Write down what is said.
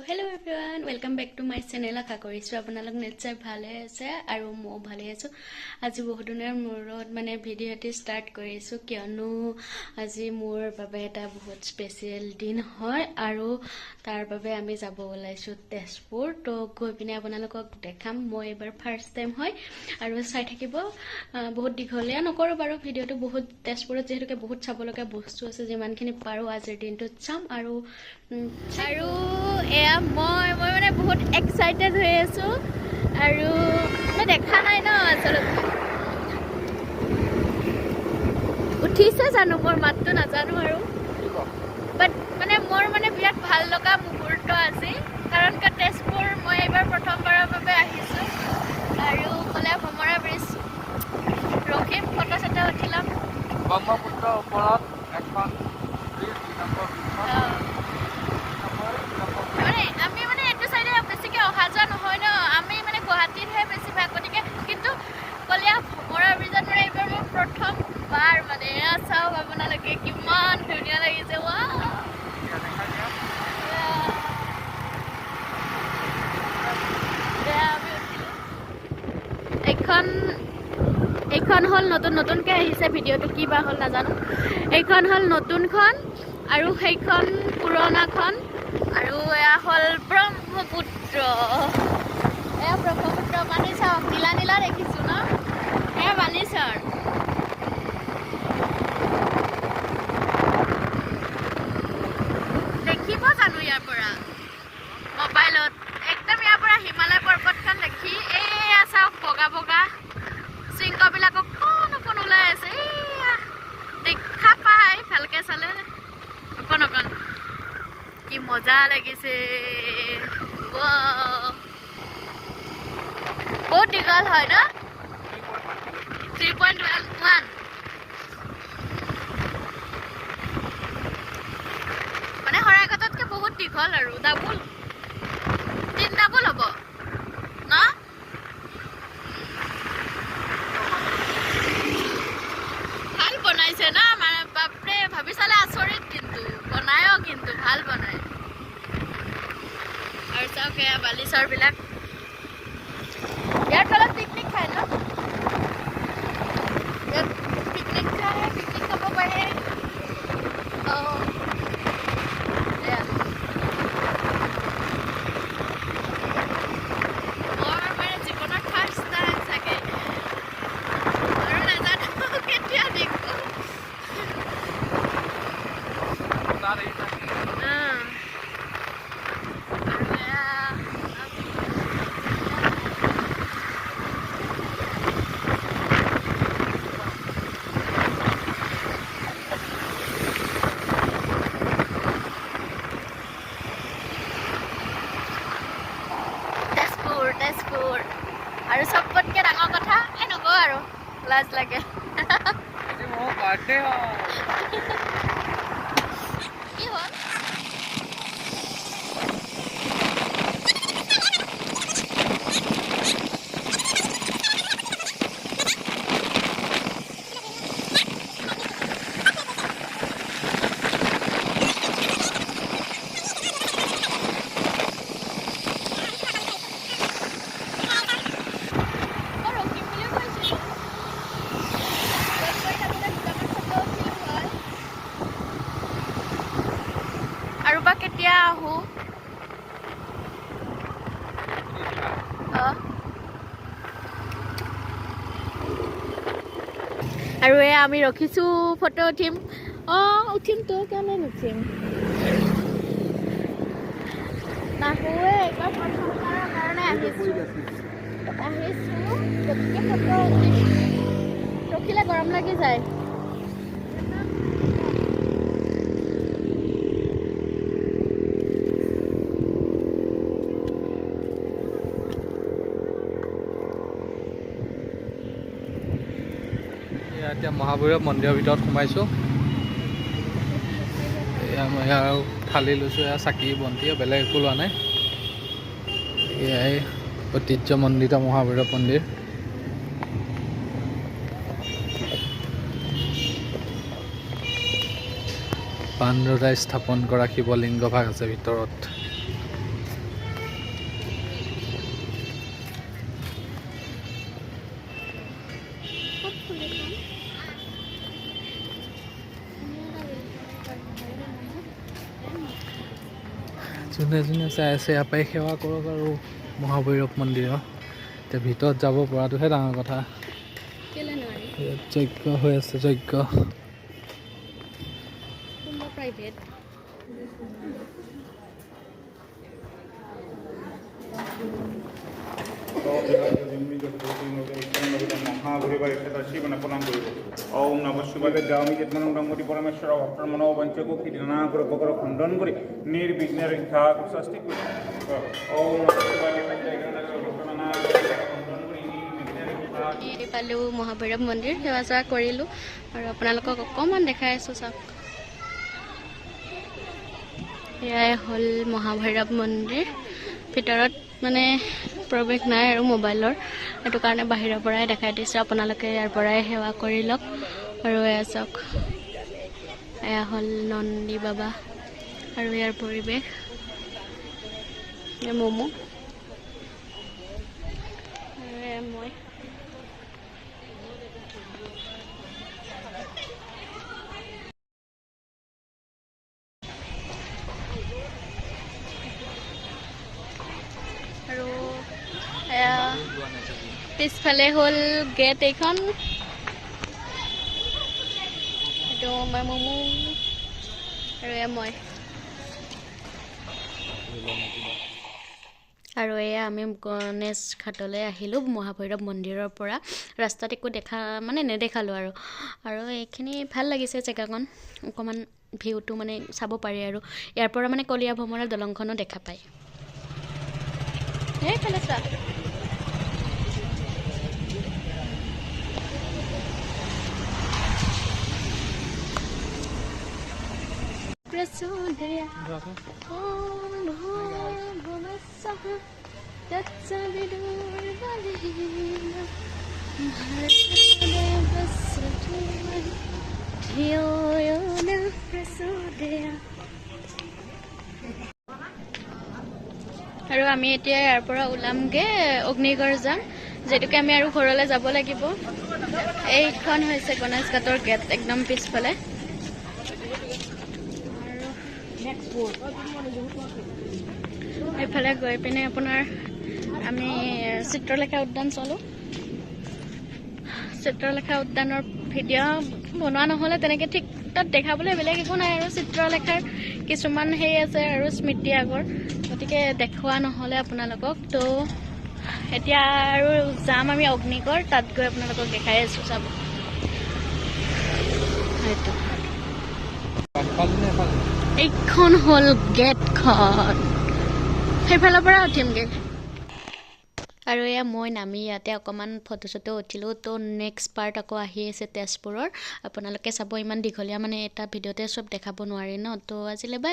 Hello' everyone welcome back to my channel. আশা কৰিছোঁ আপোনালোক নিশ্চয় ভালে আছে আৰু ময়ো ভালে আছোঁ। আজি বহুত দিনৰ মূৰত ভিডিঅ' এটি ষ্টাৰ্ট কৰিছোঁ, কিয়নো আজি মোৰ বাবে এটা বহুত স্পেচিয়েল দিন হয় আৰু তাৰ বাবে আমি যাব ওলাইছোঁ তেজপুৰ। তো গৈ পিনে আপোনালোকক দেখাম। মই এইবাৰ ফাৰ্ষ্ট টাইম হয় আৰু চাই থাকিব। বহুত দীঘলীয়া নকৰোঁ বাৰু ভিডিঅ'টো। বহুত তেজপুৰত যিহেতুকে বহুত চাবলগীয়া বস্তু আছে, যিমানখিনি পাৰোঁ আজিৰ দিনটোত চাম আৰু এয়া মই বহুত এক্সাইটেড হৈ আছোঁ আৰু মই দেখা নাই ন আচলতে। উঠিছে জানো, মোৰ মাতটো নাজানো আৰু বাট মোৰ বিৰাট ভাল লগা মুহূৰ্ত আজি, কাৰণ তেজপুৰ মই এইবাৰ প্ৰথমবাৰৰ বাবে আহিছোঁ আৰু ক'লে ভমৰা ব্ৰিজ ৰখিম, ফটো চটো উঠি ল'ম। ব্ৰহ্মপুত্ৰৰ ওপৰত এখন ব্ৰিজ আমি এইটো চাইডে বেছিকৈ অহা যোৱা নহয় ন, আমি গুৱাহাটীতহে বেছিভাগ, গতিকে কিন্তু কলীয়া ভমৰা ব্ৰিজত এইবাৰ মোৰ প্ৰথমবাৰ এয়া চাওক আপোনালোকে, কিমান ধুনীয়া লাগিছে। এইখন হ'ল নতুনকৈ আহিছে, ভিডিঅ'টো কি বা হ'ল নাজানো। এইখন হ'ল নতুনখন আৰু সেইখন পুৰণাখন, আৰু এয়া হ'ল ব্ৰহ্মপুত্ৰ। এয়া ব্ৰহ্মপুত্ৰ পানী চাওক, নীলা নীলা দেখিছোঁ ন, এয়া বালিচৰ। দেখিব জানো ইয়াৰ পৰা মোবাইলত? একদম ইয়াৰ পৰা হিমালয় পৰ্বতখন দেখি এয়া চাওক, বগা বগা শৃংগবিলাক অকণ অকণ ওলাই আছে। এয়া দেখা পাই ভালকে চালে অকণ অকণ, কি মজা লাগিছে। বহুত দীঘল হয় ন, 3.1 শৰাইঘাটতকে বহুত দীঘল আৰু ডাবুল, 3 ডাবুল হ'ব ন। ভাল বনাইছে না, বাপৰে, ভাবি চালে আচৰিত, কিন্তু বনায়ো, কিন্তু ভাল বনায়। আৰু চাওক এয়া বালিচৰ বিলাক, ইয়াৰ তলত পিকনিক খায় ন, ইয়াত পিকনিক খায়, পিকনিক খাব পাৰে। মোৰ জীৱনত ফাৰ্ষ্ট টাইম চাগে, আৰু নাজানো কেতিয়া দেখো। তেজপুৰ আৰু চবতকে ডাঙৰ কথা, নকওঁ আৰু লাজ লাগে। কি হ'ল? আৰু বা কেতিয়া আহোঁ? আৰু এয়া আমি ৰখিছোঁ, ফটো উঠিম। উঠিমতো, কেলৈ নুঠিম। নাহোৱে, এইবাৰ প্ৰথমবাৰৰ কাৰণে আহিছোঁ, গতিকে ফটো উঠিম। ৰখিলে গৰম লাগি যায়। এতিয়া মহাভৈৰৱ মন্দিৰৰ ভিতৰত সোমাইছোঁ। এয়া মই আৰু থালি লৈছোঁ, এয়া চাকি বন্তি, বেলেগ একো লোৱা নাই। এয়াই ঐতিহ্যমণ্ডিত মহাভৈৰৱ মন্দিৰ। পাণ্ডৰাই স্থাপন কৰা শিৱলিংগ ভাগ আছে ভিতৰত। যোনে যোনে চাই আছে ইয়াৰ পৰাই সেৱা কৰক আৰু মহাভৈৰৱ মন্দিৰৰ। এতিয়া ভিতৰত যাব পৰাটোহে ডাঙৰ কথা। কেলে নোৱাৰি ইয়াত যজ্ঞ হৈ আছে, যজ্ঞ। কোনোবা প্ৰাইভেট প্রণাম করিব। ওম নম শিবায় যামি যত্ন ব্রহ্মতি পরমেশ্বর ভক্তর মনোবঞ্চক কীটনাগ্র উপকর খণ্ডন করে নির্বিঘ্নে রক্ষা স্বস্তি করি। ওম নম শিবায় পালোঁ মহাভৈৰৱ মন্দিৰ সেৱা চেৱা কৰিলোঁ আৰু আপোনালোকক অকণমান দেখাই আছোঁ চাওক। এয়াই হ'ল মহাভৈৰৱ মন্দিৰ। ভিতৰত মানে প্ৰৱেশ নাই আৰু মোবাইলৰ, সেইটো কাৰণে বাহিৰৰ পৰাই দেখাই দিছোঁ। আপোনালোকে ইয়াৰ পৰাই সেৱা কৰি লওক। আৰু এয়া চাওক, এয়া হ'ল নন্দী বাবা আৰু ইয়াৰ পৰিৱেশ। ম'ম' আৰু এয়া মই। আৰু এয়া পিছফালে হ'ল গেট এইখন। এইটো মই ম'ম' আৰু এয়া মই। আৰু এয়া আমি গণেশ ঘাটলৈ আহিলোঁ মহাভৈৰৱ মন্দিৰৰ পৰা। ৰাস্তাত একো নেদেখালোঁ আৰু এইখিনি ভাল লাগিছে জেগাকণ। অকণমান ভিউটো মানে চাব পাৰি আৰু ইয়াৰ পৰা মানে কলীয়া ভ্ৰমণৰ দলংখনো দেখা পায়। এইফালে চোৱা। প্ৰচোদয়া ওম ভূৰ্ভুৱঃস্বঃ তৎসবিতুৰ্বৰেণ্যং ভৰ্গো দেৱস্য ধিয়ো য়ো নঃ প্ৰচোদয়াৎ। আৰু আমি এতিয়া ইয়াৰ পৰা ওলামগৈ, অগ্নিগড় যাম, যিহেতুকে আমি আৰু ঘৰলৈ যাব লাগিব। এইখন হৈছে গণেশ ঘাটৰ গেট, একদম পিছফালে। এইফালে গৈ পিনে আপোনাৰ আমি চিত্ৰলেখা উদ্যান চালোঁ। চিত্ৰলেখা উদ্যানৰ ভিডিঅ' বনোৱা নহ'লে তেনেকৈ, ঠিক তাত দেখাবলৈ বেলেগ একো নাই আৰু চিত্ৰলেখাৰ কিছুমান হেৰি আছে আৰু স্মৃতি আগৰ, গতিকে দেখুওৱা নহ'লে আপোনালোকক। তো এতিয়া আৰু যাম আমি অগ্নিগড়, তাত গৈ আপোনালোকক দেখাই আছোঁ, চাব। হয়তো এইখন হ'ল গেটখন, সেইফালৰ পৰা উঠিমগৈ। আৰু এয়া মই নামি ইয়াতে অকণমান ফটো চটো উঠিলোঁ। তো নেক্সট পাৰ্ট আকৌ আহি আছে তেজপুৰৰ, আপোনালোকে চাব। ইমান দীঘলীয়া মানে এটা ভিডিঅ'তে চব দেখাব নোৱাৰি ন। তো আজিলৈ বাই।